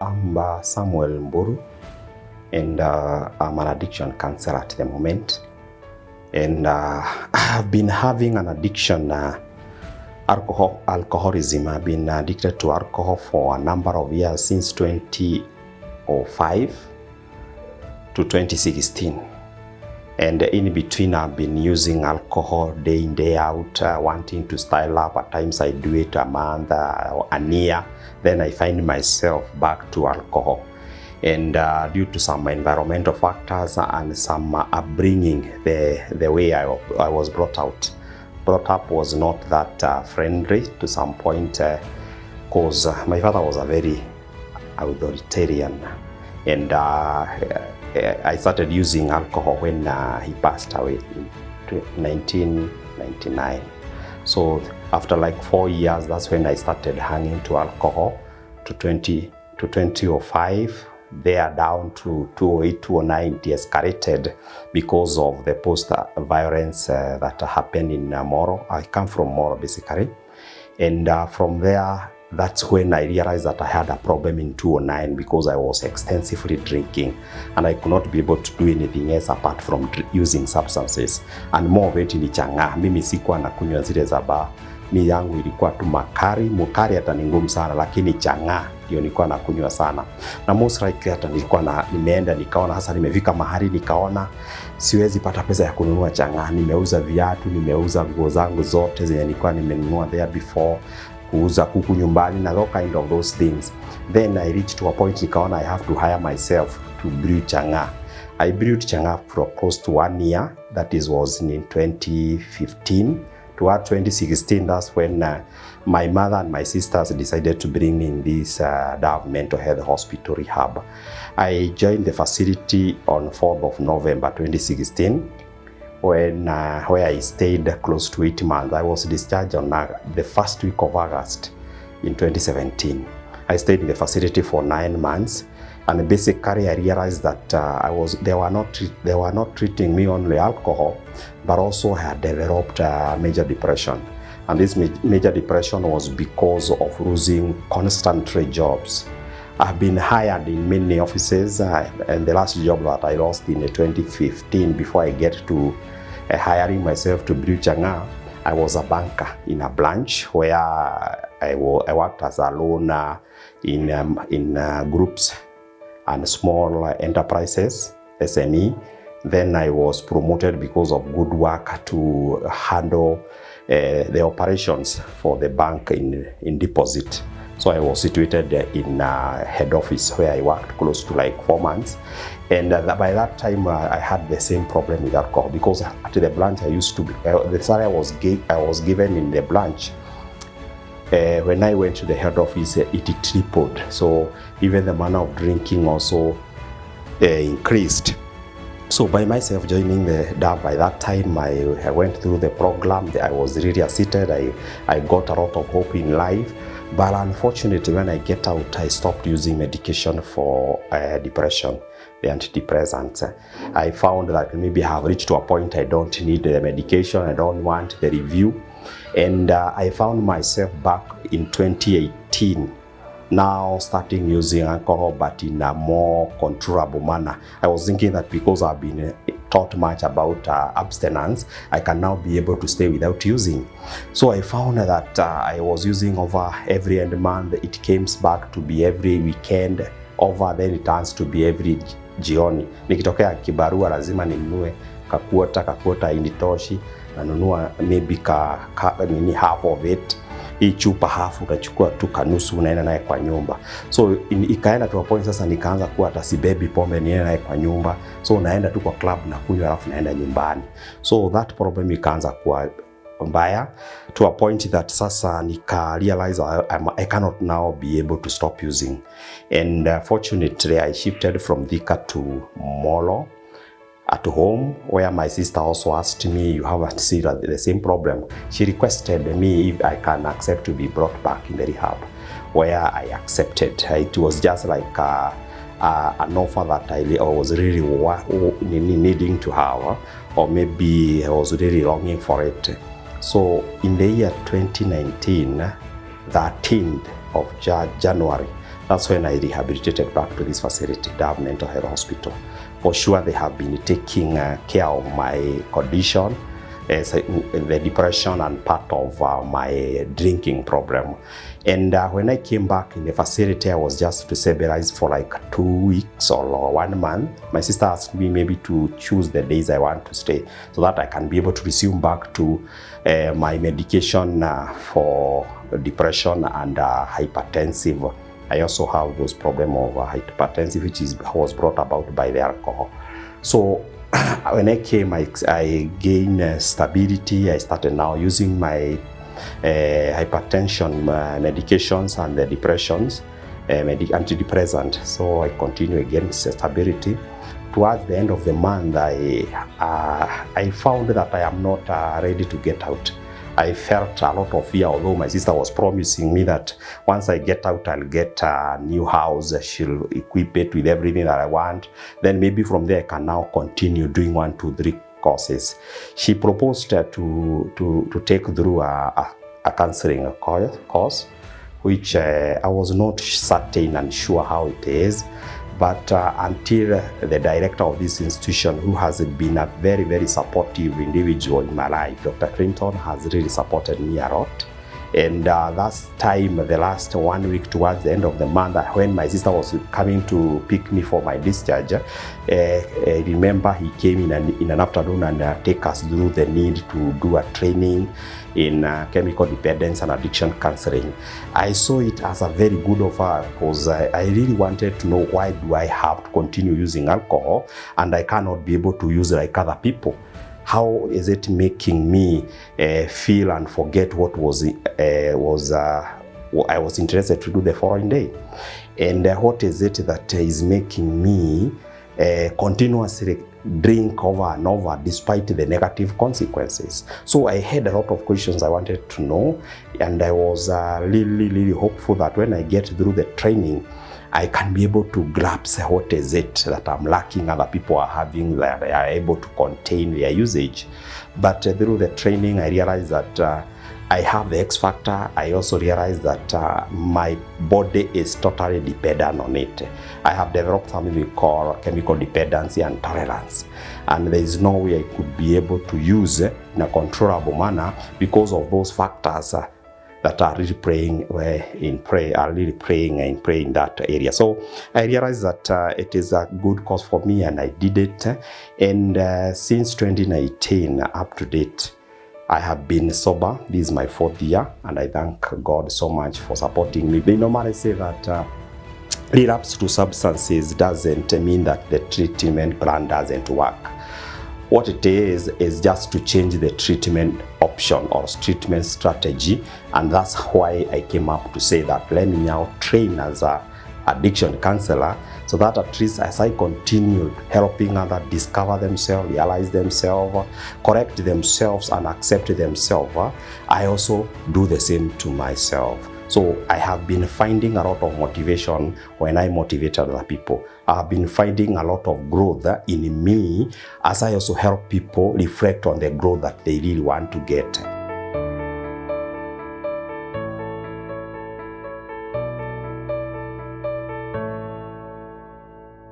I'm Samuel Mburu, and I'm an addiction counselor at the moment. And I've been having an addiction, alcoholism. I've been addicted to alcohol for a number of years, since 2005 to 2016. And in between, I've been using alcohol day in, day out, wanting to style up. At times I do it a month, a year. Then I find myself back to alcohol. And due to some environmental factors and some upbringing, the way I was brought up was not that friendly to some point, because my father was a very authoritarian. And I started using alcohol when he passed away in 1999. So after like 4 years, that's when I started hanging to alcohol to 2005. There down to 2008, 2009, it escalated because of the post-violence that happened in Mburu. I come from Mburu basically. And from there, that's when I realized that I had a problem in 2009, because I was extensively drinking and I could not be able to do anything else apart from using substances. And more of it ni chang'aa. Mimi sikuwa nakunywa zile za bar. Mi yangu ilikuwa tu mukari hata ni ngumu sana, lakini chang'aa ndio nilikuwa nakunywa sana. Na most likely hata nilikuwa nimeenda nikaona hasa nimefika mahali nikaona siwezi pata pesa ya kununua chang'aa. Nimeuza viatu, nimeuza nguo zangu zote zenye nilikuwa nimenunua there before, kuuza kuku nyumbani na all kind of those things. Then I reached to a point nikaona I have to hire myself to brew chang'aa. I brewed chang'aa for close to 1 year. That was in 2015. Toward 2016, that's when my mother and my sisters decided to bring in this Dove Mental Health Hospital rehab. I joined the facility on 4th of November 2016, when where I stayed close to 8 months. I was discharged on the first week of August in 2017. I stayed in the facility for 9 months, and basically I realized that they were not treating me only alcohol, but also I had developed major depression. And this major depression was because of losing constantly jobs. I've been hired in many offices, and the last job that I lost in 2015, before I get to hiring myself to brew chang'aa, I was a banker in a branch where I worked as a loaner in groups and small enterprises, SME. Then I was promoted because of good work to handle the operations for the bank in deposit. So I was situated in head office, where I worked close to like 4 months. And by that time, I had the same problem with alcohol, because at the branch I used to be, the salary I was given in the branch, when I went to the head office, it tripled. So even the manner of drinking also increased. So by myself joining the Dove, by that time I went through the program. I was really assisted. I got a lot of hope in life. But unfortunately, when I get out, I stopped using medication for depression, the antidepressants. I found that maybe I have reached to a point I don't need the medication, I don't want the review. And I found myself back in 2018, now starting using alcohol, but in a more controllable manner. I was thinking that because I've been taught much about abstinence, I can now be able to stay without using. So I found that I was using over every end month. It came back to be every weekend over, then it turns to be every jioni. Nikitokea kibarua lazima ninunue kakuota initoshi, nanunua maybe half of it. Hii chupa half utachukua tu kanusu, unaenda naye kwa nyumba. So ikaenda to a point sasa nikaanza kuwa hata sibebi pombe niende naye kwa nyumba. So unaenda tu kwa club na kunywa alafu naenda nyumbani. So that problem ikaanza kuwa mbaya to a point that sasa nika realize I cannot now be able to stop using. And fortunately I shifted from Thika to Molo at home, where my sister also asked me, you haven't seen the same problem. She requested me if I can accept to be brought back in the rehab, where I accepted. It was just like an offer that I was really needing to have, or maybe I was really longing for it. So in the year 2019, 13th of January, That's when I rehabilitated back to this facility, Dove Mental Health Hospital. For sure, they have been taking care of my condition, the depression and part of my drinking problem. And when I came back in the facility, I was just stabilized for like 2 weeks or 1 month. My sister asked me maybe to choose the days I want to stay so that I can be able to resume back to my medication for depression and hypertensive. I also have those problems of hypertensive, which was brought about by the alcohol. So when I came, I gained stability. I started now using my hypertension medications and the depressions, antidepressant. So I continue again stability. Towards the end of the month, I found that I am not ready to get out. I felt a lot of fear, although my sister was promising me that once I get out, I'll get a new house. She'll equip it with everything that I want. Then maybe from there, I can now continue doing 1, 2, 3 courses. She proposed to take through a counseling course, which I was not certain and sure how it is. But until the director of this institution, who has been a very, very supportive individual in my life, Dr. Clinton, has really supported me a lot. And last time, the last 1 week towards the end of the month, when my sister was coming to pick me for my discharge, I remember he came in an afternoon and take us through the need to do a training in chemical dependence and addiction counseling. I saw it as a very good offer because I really wanted to know, why do I have to continue using alcohol and I cannot be able to use like other people? How is it making me feel and forget what I was interested to do the following day? And what is it that is making me continuously drink over and over despite the negative consequences? So I had a lot of questions I wanted to know, and I was really hopeful that when I get through the training, I can be able to grasp what is it that I'm lacking other people are having, that they are able to contain their usage. But through the training, I realized that I have the X factor. I also realized that my body is totally dependent on it. I have developed something we call chemical dependency and tolerance. And there is no way I could be able to use it in a controllable manner because of those factors that are really playing in that area. So I realized that it is a good cause for me, and I did it. And since 2019 up to date, I have been sober. This is my 4th year, and I thank God so much for supporting me. They normally say that relapse to substances doesn't mean that the treatment plan doesn't work. What it is just to change the treatment option or treatment strategy, and that's why I came up to say that let me now train as an addiction counselor, so that at least as I continue helping others discover themselves, realize themselves, correct themselves, and accept themselves, I also do the same to myself. So I have been finding a lot of motivation when I motivate other people. I have been finding a lot of growth in me as I also help people reflect on the growth that they really want to get.